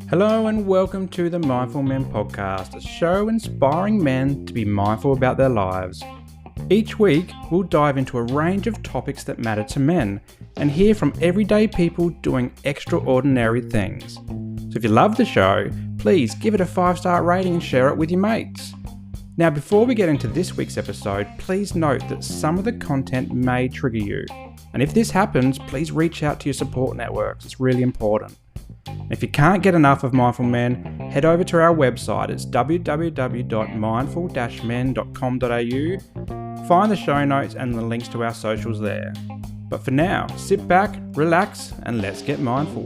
Hello and welcome to the Mindful Men podcast, a show inspiring men to be mindful about their lives. Each week, we'll dive into a range of topics that matter to men and hear from everyday people doing extraordinary things. So if you love the show, please give it a 5-star rating and share it with your mates. Now, before we get into this week's episode, please note that some of the content may trigger you. And if this happens, please reach out to your support networks. It's really important. If you can't get enough of Mindful Men, head over to our website. It's www.mindful-men.com.au. Find the show notes and the links to our socials there. But for now, sit back, relax, and let's get mindful.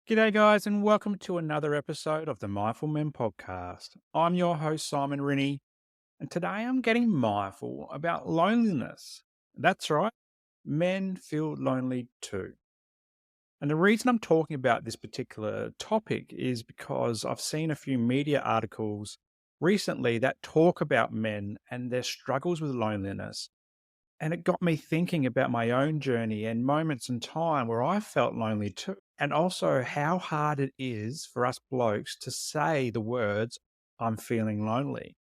G'day guys, and welcome to another episode of the Mindful Men podcast. I'm your host, Simon Rinnie, and today I'm getting mindful about loneliness. That's right. Men feel lonely too. And the reason I'm talking about this particular topic is because I've seen a few media articles recently that talk about men and their struggles with loneliness. And it got me thinking about my own journey and moments in time where I felt lonely too. And also how hard it is for us blokes to say the words, "I'm feeling lonely."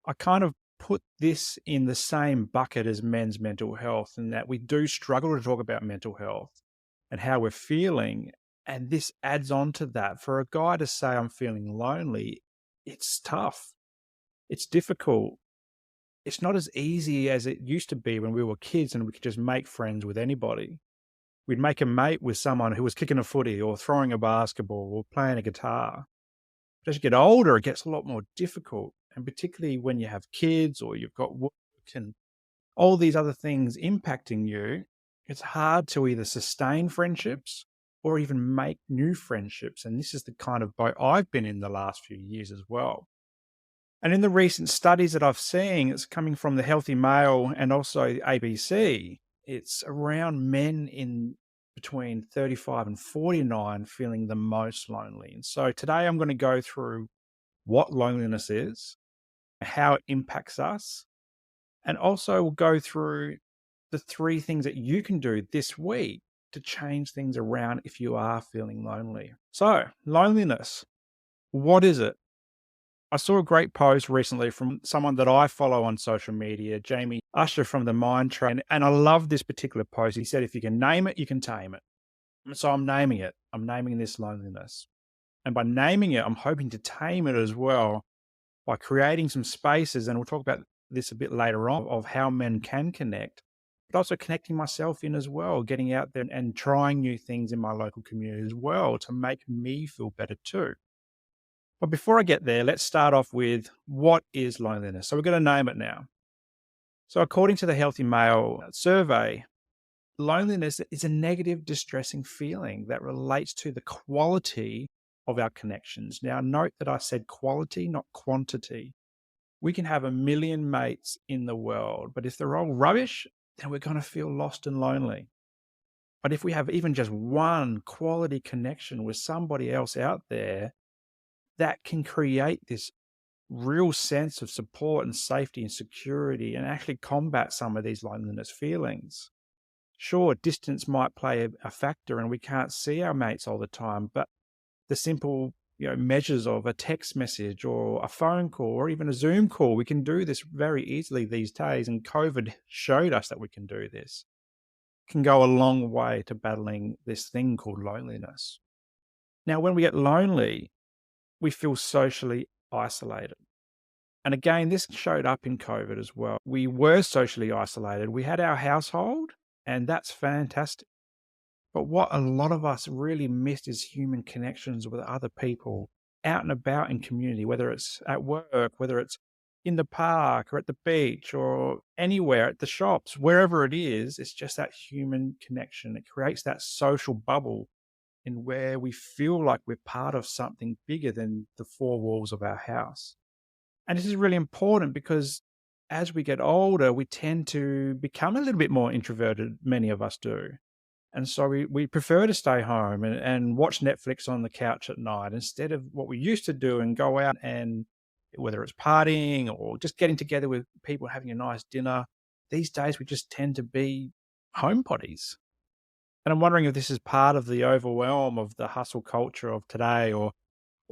I kind of put this in the same bucket as men's mental health, and that we do struggle to talk about mental health and how we're feeling. And this adds on to that. For a guy to say, "I'm feeling lonely," it's tough. It's difficult. It's not as easy as it used to be when we were kids and we could just make friends with anybody. We'd make a mate with someone who was kicking a footy or throwing a basketball or playing a guitar. But as you get older, it gets a lot more difficult. And particularly when you have kids or you've got work and all these other things impacting you, it's hard to either sustain friendships or even make new friendships. And this is the kind of boat I've been in the last few years as well. And in the recent studies that I've seen, it's coming from the Healthy Male and also ABC, it's around men in between 35 and 49 feeling the most lonely. And so today I'm going to go through what loneliness is, how it impacts us, and also we'll go through the 3 things that you can do this week to change things around if you are feeling lonely. So, loneliness, what is it? I saw a great post recently from someone that I follow on social media, Jamie Usher from the Mind Train, and I love this particular post. He said, if you can name it, you can tame it. And so I'm naming it. I'm naming this loneliness. And by naming it, I'm hoping to tame it as well by creating some spaces, and we'll talk about this a bit later on, of how men can connect, but also connecting myself in as well, getting out there and trying new things in my local community as well to make me feel better too. But before I get there, let's start off with what is loneliness. So we're going to name it now. So according to the Healthy Male survey, loneliness is a negative, distressing feeling that relates to the quality of our connections. Now, note that I said quality, not quantity. We can have 1 million mates in the world, but if they're all rubbish, then we're going to feel lost and lonely. But if we have even just one quality connection with somebody else out there, that can create this real sense of support and safety and security and actually combat some of these loneliness feelings. Sure, distance might play a factor and we can't see our mates all the time, but the simple measures of a text message or a phone call or even a Zoom call, we can do this very easily these days, and COVID showed us that we can do this. It can go a long way to battling this thing called loneliness. Now, when we get lonely, we feel socially isolated. And again, this showed up in COVID as well. We were socially isolated. We had our household, and that's fantastic. But what a lot of us really missed is human connections with other people out and about in community, whether it's at work, whether it's in the park or at the beach or anywhere at the shops, wherever it is. It's just that human connection. It creates that social bubble in where we feel like we're part of something bigger than the 4 walls of our house. And this is really important because as we get older, we tend to become a little bit more introverted, many of us do. And so we prefer to stay home and watch Netflix on the couch at night instead of what we used to do and go out and whether it's partying or just getting together with people, having a nice dinner. These days, we just tend to be home potties. And I'm wondering if this is part of the overwhelm of the hustle culture of today, or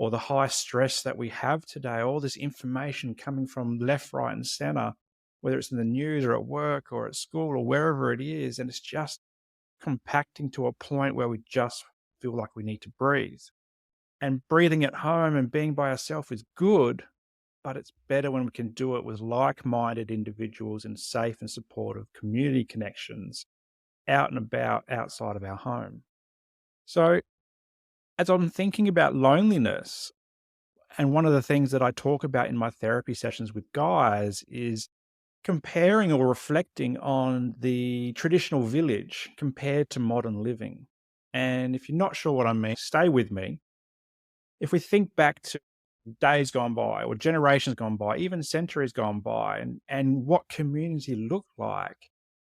the high stress that we have today, all this information coming from left, right, and center, whether it's in the news or at work or at school or wherever it is. And it's just compacting to a point where we just feel like we need to breathe. And breathing at home and being by ourselves is good, but it's better when we can do it with like minded individuals and safe and supportive community connections out and about outside of our home. So, as I'm thinking about loneliness, and one of the things that I talk about in my therapy sessions with guys is comparing or reflecting on the traditional village compared to modern living. And if you're not sure what I mean, stay with me. If we think back to days gone by or generations gone by, even centuries gone by, and what community looked like,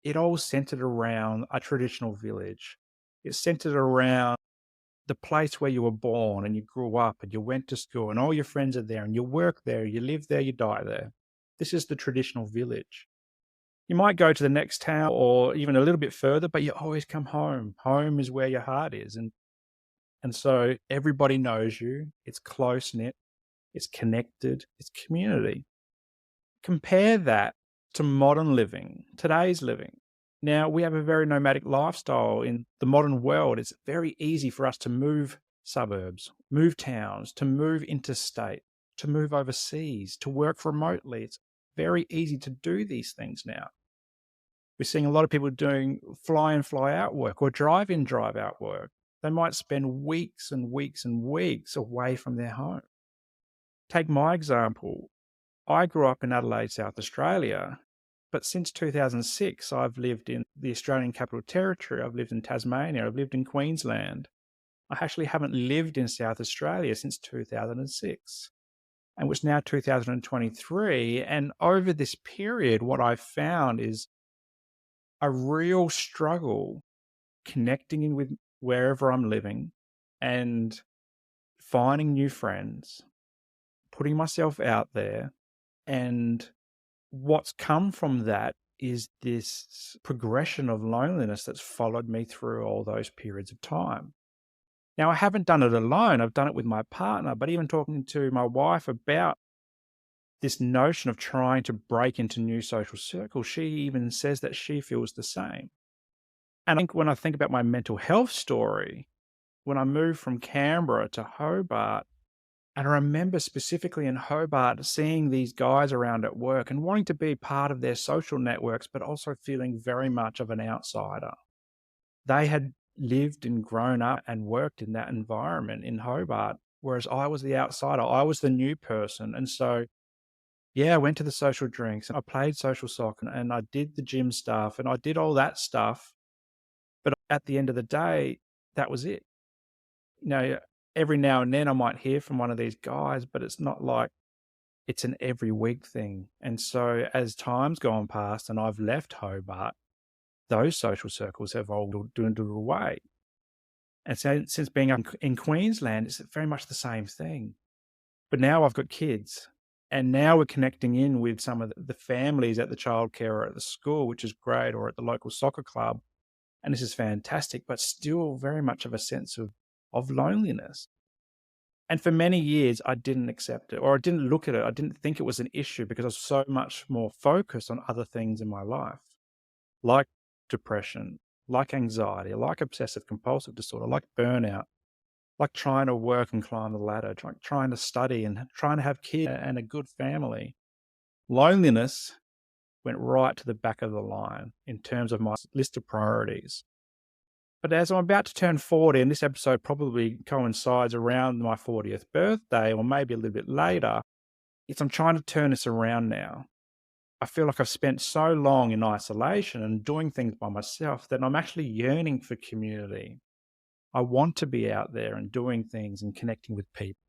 it all centered around a traditional village. It centered around the place where you were born and you grew up and you went to school and all your friends are there and you work there, you live there, you die there. This is the traditional village. You might go to the next town or even a little bit further, but you always come home. Home is where your heart is. And so everybody knows you. It's close knit, it's connected, it's community. Compare that to modern living, today's living. Now, we have a very nomadic lifestyle in the modern world. It's very easy for us to move suburbs, move towns, to move interstate, to move overseas, to work remotely. It's very easy to do these things now. We're seeing a lot of people doing fly in, fly out work or drive in, drive out work. They might spend weeks and weeks and weeks away from their home. Take my example. I grew up in Adelaide, South Australia, but since 2006, I've lived in the Australian Capital Territory. I've lived in Tasmania. I've lived in Queensland. I actually haven't lived in South Australia since 2006, and it's now 2023. And over this period, what I've found is a real struggle connecting in with wherever I'm living and finding new friends, putting myself out there. And what's come from that is this progression of loneliness that's followed me through all those periods of time. Now, I haven't done it alone. I've done it with my partner, but even talking to my wife about this notion of trying to break into new social circles, she even says that she feels the same. And I think when I think about my mental health story, when I moved from Canberra to Hobart, and I remember specifically in Hobart seeing these guys around at work and wanting to be part of their social networks, but also feeling very much of an outsider. They had lived and grown up and worked in that environment in Hobart, whereas I was the outsider. I was the new person. And so, yeah, I went to the social drinks and I played social soccer and I did the gym stuff and I did all that stuff. But at the end of the day, that was it. You know, every now and then I might hear from one of these guys, but it's not like it's an every week thing. And so as time's gone past and I've left Hobart, those social circles have all dwindled away. And so since being up in Queensland, it's very much the same thing. But now I've got kids and now we're connecting in with some of the families at the childcare or at the school, which is great, or at the local soccer club. And this is fantastic, but still very much of a sense of loneliness. And for many years, I didn't accept it or I didn't look at it. I didn't think it was an issue because I was so much more focused on other things in my life, like depression, like anxiety, like obsessive compulsive disorder, like burnout, like trying to work and climb the ladder, trying to study and trying to have kids and a good family. Loneliness went right to the back of the line in terms of my list of priorities. But as I'm about to turn 40, and this episode probably coincides around my 40th birthday or maybe a little bit later, I'm trying to turn this around now. I feel like I've spent so long in isolation and doing things by myself that I'm actually yearning for community. I want to be out there and doing things and connecting with people.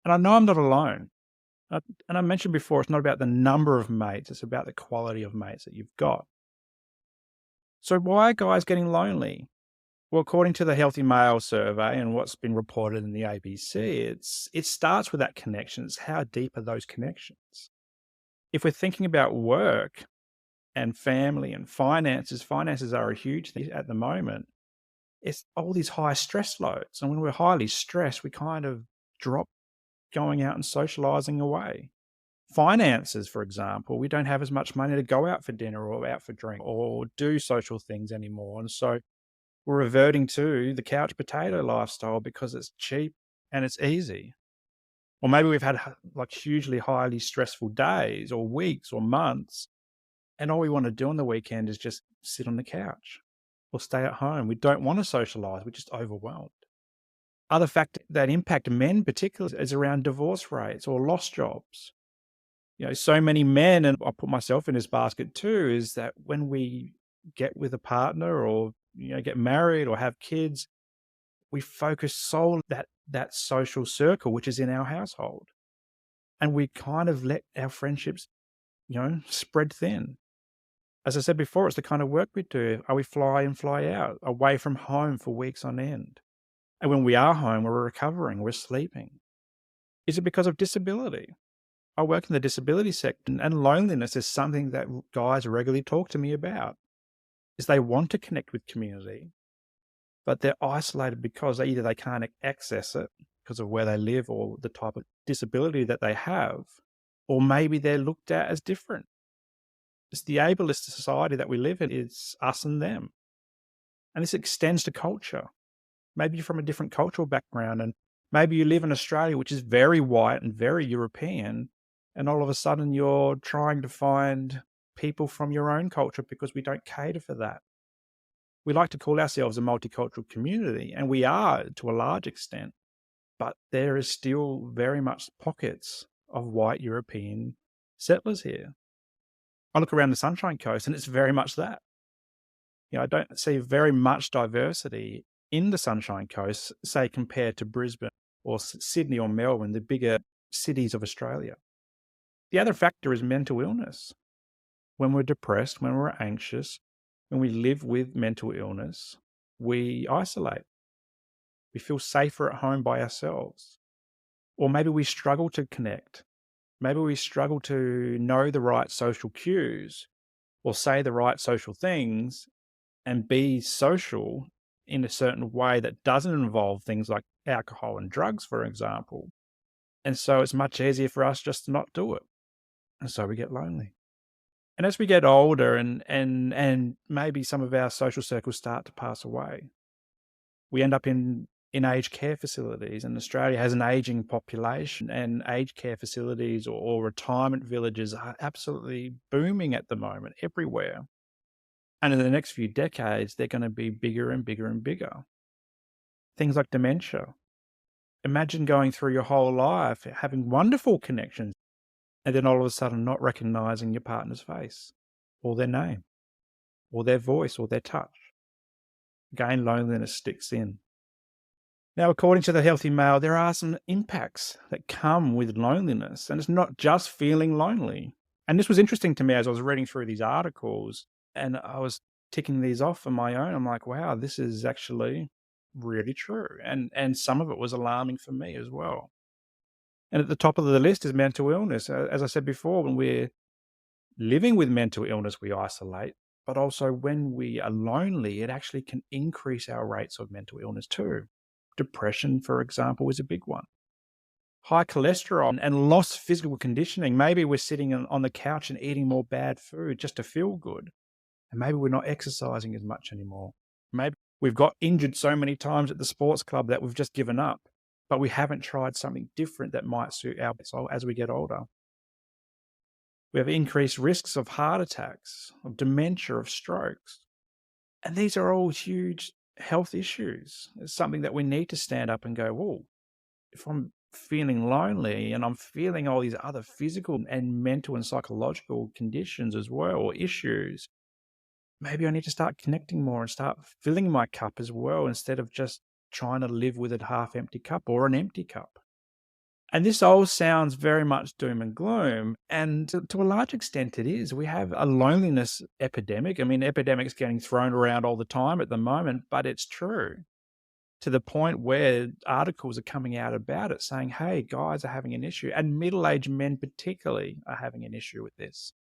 And I know I'm not alone. And I mentioned before, it's not about the number of mates, it's about the quality of mates that you've got. So why are guys getting lonely? Well, according to the Healthy Male survey and what's been reported in the ABC, it starts with that connection. It's how deep are those connections? If we're thinking about work and family and finances, finances are a huge thing at the moment. It's all these high stress loads. And when we're highly stressed, we kind of drop going out and socializing away. Finances, for example, we don't have as much money to go out for dinner or out for drink or do social things anymore. And so we're reverting to the couch potato lifestyle because it's cheap and it's easy. Or maybe we've had like hugely highly stressful days or weeks or months, and all we want to do on the weekend is just sit on the couch or stay at home. We don't want to socialize. We're just overwhelmed. Other factors that impact men particularly is around divorce rates or lost jobs. So many men, and I put myself in this basket too, is that when we get with a partner or get married or have kids, we focus solely that social circle which is in our household, and we kind of let our friendships spread thin. As I said before, it's the kind of work we do. Are we fly in, fly out, away from home for weeks on end? And when we are home, we're recovering, we're sleeping. Is it because of disability? I work in the disability sector, and loneliness is something that guys regularly talk to me about. Is they want to connect with community, but they're isolated because either they can't access it because of where they live or the type of disability that they have, or maybe they're looked at as different. It's the ableist society that we live in. It's us and them. And this extends to culture. Maybe you're from a different cultural background, and maybe you live in Australia, which is very white and very European, and all of a sudden you're trying to find people from your own culture because we don't cater for that. We like to call ourselves a multicultural community, and we are to a large extent, but there is still very much pockets of white European settlers here. I look around the Sunshine Coast and it's very much that. I don't see very much diversity in the Sunshine Coast, say, compared to Brisbane or Sydney or Melbourne, the bigger cities of Australia. The other factor is mental illness. When we're depressed, when we're anxious, when we live with mental illness, we isolate. We feel safer at home by ourselves. Or maybe we struggle to connect. Maybe we struggle to know the right social cues or say the right social things and be social in a certain way that doesn't involve things like alcohol and drugs, for example. And so it's much easier for us just to not do it. And so we get lonely. And as we get older and maybe some of our social circles start to pass away, we end up in aged care facilities. And Australia has an aging population, and aged care facilities or retirement villages are absolutely booming at the moment everywhere. And in the next few decades, they're going to be bigger and bigger and bigger. Things like dementia. Imagine going through your whole life having wonderful connections and then all of a sudden not recognizing your partner's face or their name or their voice or their touch. Again, loneliness sticks in. Now, according to the Healthy Male, there are some impacts that come with loneliness, and it's not just feeling lonely. And this was interesting to me as I was reading through these articles, and I was ticking these off on my own. I'm like, wow, this is actually really true. And some of it was alarming for me as well. And at the top of the list is mental illness. As I said before, when we're living with mental illness, we isolate, but also when we are lonely, it actually can increase our rates of mental illness too. Depression, for example, is a big one. High cholesterol and lost physical conditioning. Maybe we're sitting on the couch and eating more bad food just to feel good. And maybe we're not exercising as much anymore. Maybe we've got injured so many times at the sports club that we've just given up, but we haven't tried something different that might suit our soul as we get older. We have increased risks of heart attacks, of dementia, of strokes. And these are all huge health issues. It's something that we need to stand up and go, whoa, if I'm feeling lonely and I'm feeling all these other physical and mental and psychological conditions as well, or issues, maybe I need to start connecting more and start filling my cup as well, instead of just trying to live with a half empty cup or an empty cup. And this all sounds very much doom and gloom. And to a large extent, it is. We have a loneliness epidemic. I mean, epidemic's getting thrown around all the time at the moment, but it's true to the point where articles are coming out about it saying, hey, guys are having an issue. And middle aged men, particularly, are having an issue with this.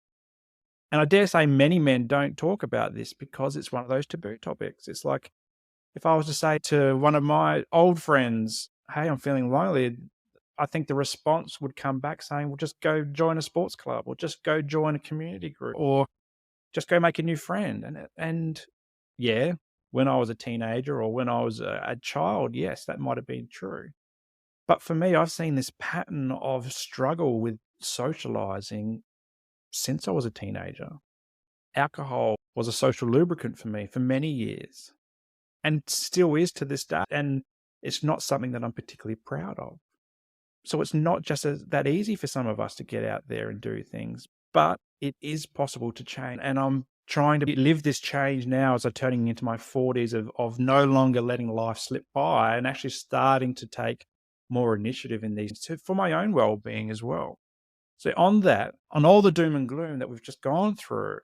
And I dare say many men don't talk about this because it's one of those taboo topics. It's like if I was to say to one of my old friends, hey, I'm feeling lonely, I think the response would come back saying, well, just go join a sports club or just go join a community group or just go make a new friend. And yeah, when I was a teenager or when I was a child, yes, that might have been true. But for me, I've seen this pattern of struggle with socializing since I was a teenager. Alcohol was a social lubricant for me for many years and still is to this day. And it's not something that I'm particularly proud of. So it's not just that easy for some of us to get out there and do things, but it is possible to change. And I'm trying to live this change now as I'm turning into my 40s of no longer letting life slip by and actually starting to take more initiative in these for my own well-being as well. So on that, on all the doom and gloom that we've just gone through,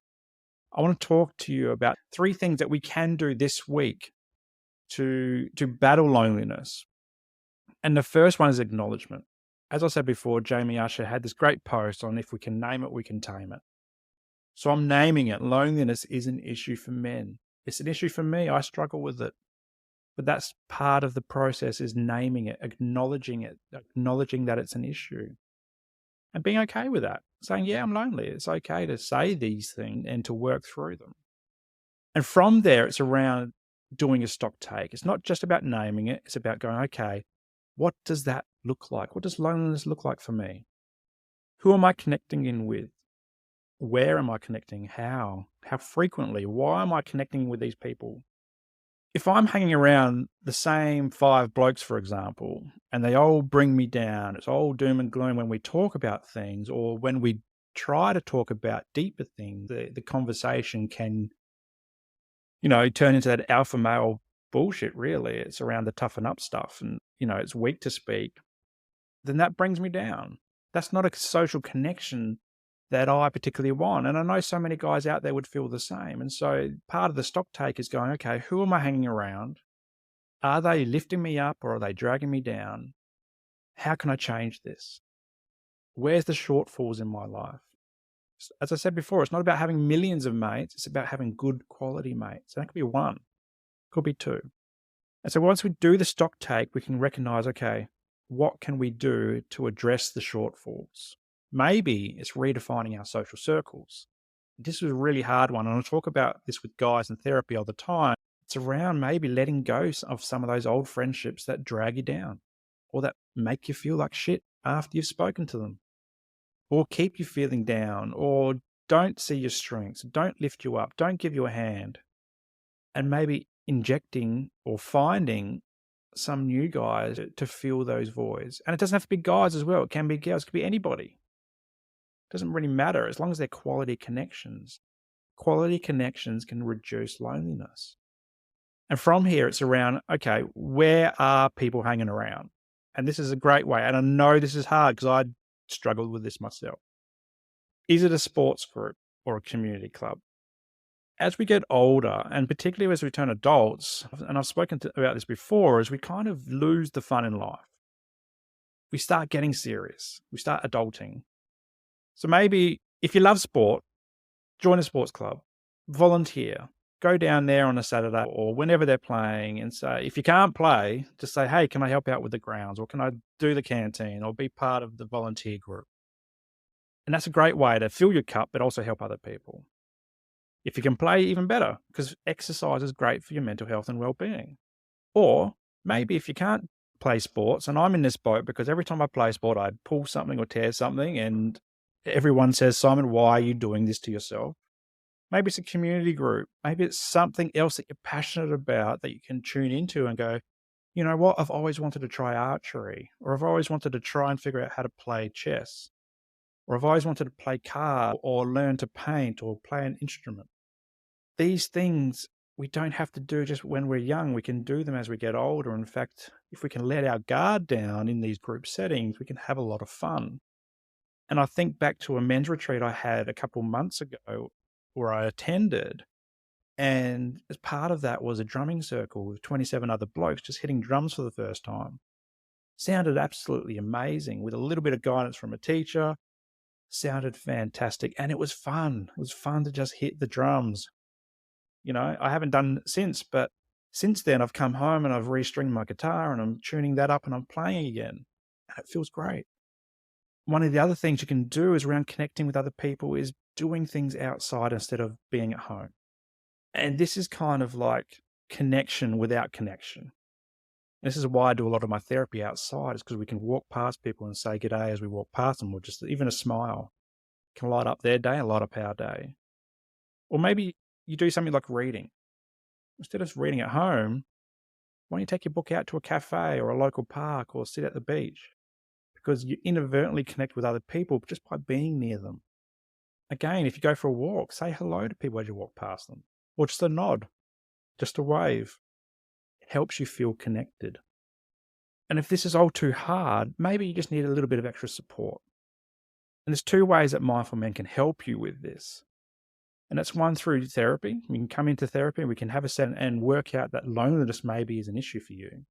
I want to talk to you about 3 things that we can do this week to battle loneliness. And the first one is acknowledgement. As I said before, Jamie Usher had this great post on if we can name it, we can tame it. So I'm naming it. Loneliness is an issue for men. It's an issue for me. I struggle with it. But that's part of the process is naming it, acknowledging that it's an issue and being okay with that. Saying, yeah, I'm lonely. It's okay to say these things and to work through them. And from there, it's around doing a stock take. It's not just about naming it. It's about going, okay, what does that look like? What does loneliness look like for me? Who am I connecting in with? Where am I connecting? How? How frequently? Why am I connecting with these people? If I'm hanging around the same 5 blokes, for example, and they all bring me down, it's all doom and gloom when we talk about things or when we try to talk about deeper things, the conversation can, turn into that alpha male bullshit, really. It's around the toughen up stuff and, it's weak to speak. Then that brings me down. That's not a social connection that I particularly want. And I know so many guys out there would feel the same. And so part of the stock take is going, okay, who am I hanging around? Are they lifting me up or are they dragging me down? How can I change this? Where's the shortfalls in my life? As I said before, it's not about having millions of mates. It's about having good quality mates. And that could be 1, could be 2. And so once we do the stock take, we can recognize, okay, what can we do to address the shortfalls? Maybe it's redefining our social circles. This is a really hard one. And I talk about this with guys in therapy all the time. It's around maybe letting go of some of those old friendships that drag you down or that make you feel like shit after you've spoken to them or keep you feeling down or don't see your strengths, don't lift you up, don't give you a hand. And maybe injecting or finding some new guys to fill those voids. And it doesn't have to be guys as well. It can be girls. It could be anybody. It doesn't really matter as long as they're quality connections. Quality connections can reduce loneliness. And from here, it's around, okay, where are people hanging around? And this is a great way. And I know this is hard because I struggled with this myself. Is it a sports group or a community club? As we get older, and particularly as we turn adults, and I've spoken about this before, is we kind of lose the fun in life. We start getting serious. We start adulting. So maybe if you love sport, join a sports club, volunteer, go down there on a Saturday or whenever they're playing and say, if you can't play, just say, hey, can I help out with the grounds or can I do the canteen or be part of the volunteer group? And that's a great way to fill your cup, but also help other people. If you can play, even better, because exercise is great for your mental health and well-being. Or maybe if you can't play sports, and I'm in this boat because every time I play sport, I pull something or tear something, and everyone says, Simon, why are you doing this to yourself? Maybe it's a community group. Maybe it's something else that you're passionate about that you can tune into and go, you know what, I've always wanted to try archery, or I've always wanted to try and figure out how to play chess, or I've always wanted to play cards or learn to paint or play an instrument. These things we don't have to do just when we're young. We can do them as we get older. In fact, if we can let our guard down in these group settings, we can have a lot of fun. And I think back to a men's retreat I had a couple months ago where I attended. And as part of that was a drumming circle with 27 other blokes just hitting drums for the first time. Sounded absolutely amazing with a little bit of guidance from a teacher. Sounded fantastic. And it was fun. It was fun to just hit the drums. I haven't done it since, but since then I've come home and I've restringed my guitar and I'm tuning that up and I'm playing again. And it feels great. One of the other things you can do is around connecting with other people is doing things outside instead of being at home. And this is kind of like connection without connection. This is why I do a lot of my therapy outside, is because we can walk past people and say g'day as we walk past them, or just even a smile can light up their day and light up our day. Or maybe you do something like reading. Instead of reading at home, why don't you take your book out to a cafe or a local park or sit at the beach? Because you inadvertently connect with other people just by being near them. Again, if you go for a walk, say hello to people as you walk past them, or just a nod, just a wave. It helps you feel connected. And if this is all too hard, maybe you just need a little bit of extra support. And there's two ways that Mindful Men can help you with this. And that's one, through therapy. You can come into therapy and we can have a set and work out that loneliness maybe is an issue for you.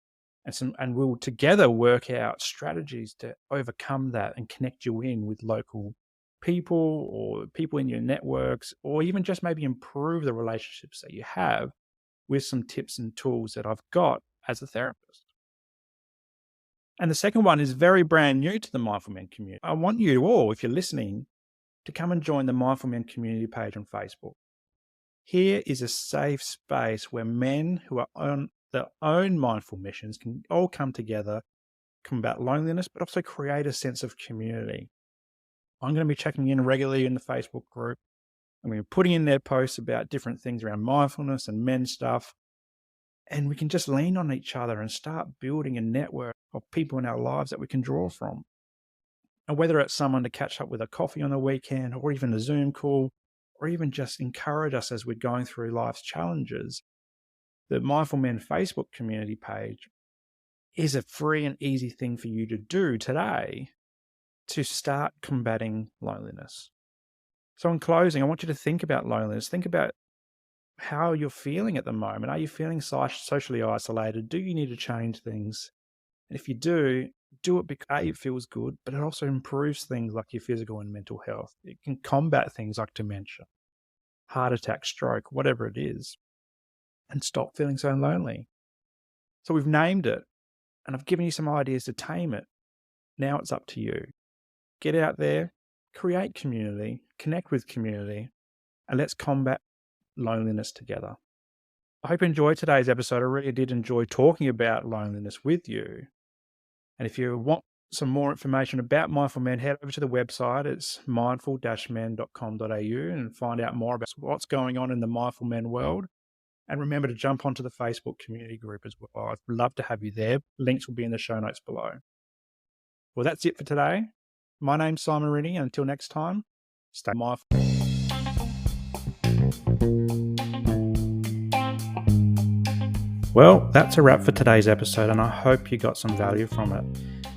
And we'll together work out strategies to overcome that and connect you in with local people or people in your networks, or even just maybe improve the relationships that you have with some tips and tools that I've got as a therapist. And the second one is very brand new to the Mindful Men community. I want you all, if you're listening, to come and join the Mindful Men community page on Facebook. Here is a safe space where men who are on their own mindful missions can all come together, combat loneliness, but also create a sense of community. I'm going to be checking in regularly in the Facebook group. I'm going to be putting in their posts about different things around mindfulness and men stuff. And we can just lean on each other and start building a network of people in our lives that we can draw from. And whether it's someone to catch up with a coffee on the weekend, or even a Zoom call, or even just encourage us as we're going through life's challenges, the Mindful Men Facebook community page is a free and easy thing for you to do today to start combating loneliness. So in closing, I want you to think about loneliness. Think about how you're feeling at the moment. Are you feeling socially isolated? Do you need to change things? And if you do it because A, it feels good, but it also improves things like your physical and mental health. It can combat things like dementia, heart attack, stroke, whatever it is, and stop feeling so lonely. So we've named it, and I've given you some ideas to tame it. Now it's up to you. Get out there, create community, connect with community, and let's combat loneliness together. I hope you enjoyed today's episode. I really did enjoy talking about loneliness with you. And if you want some more information about Mindful Men, head over to the website. It's mindful-men.com.au and find out more about what's going on in the Mindful Men world. And remember to jump onto the Facebook community group as well. I'd love to have you there. Links will be in the show notes below. Well, that's it for today. My name's Simon Rinnie, and until next time, stay mindful. Well, that's a wrap for today's episode, and I hope you got some value from it.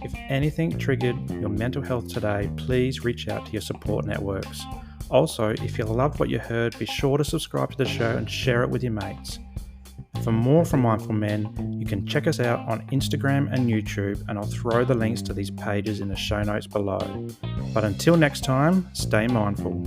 If anything triggered your mental health today, please reach out to your support networks. Also, if you loved what you heard, be sure to subscribe to the show and share it with your mates. For more from Mindful Men, you can check us out on Instagram and YouTube, and I'll throw the links to these pages in the show notes below. But until next time, stay mindful.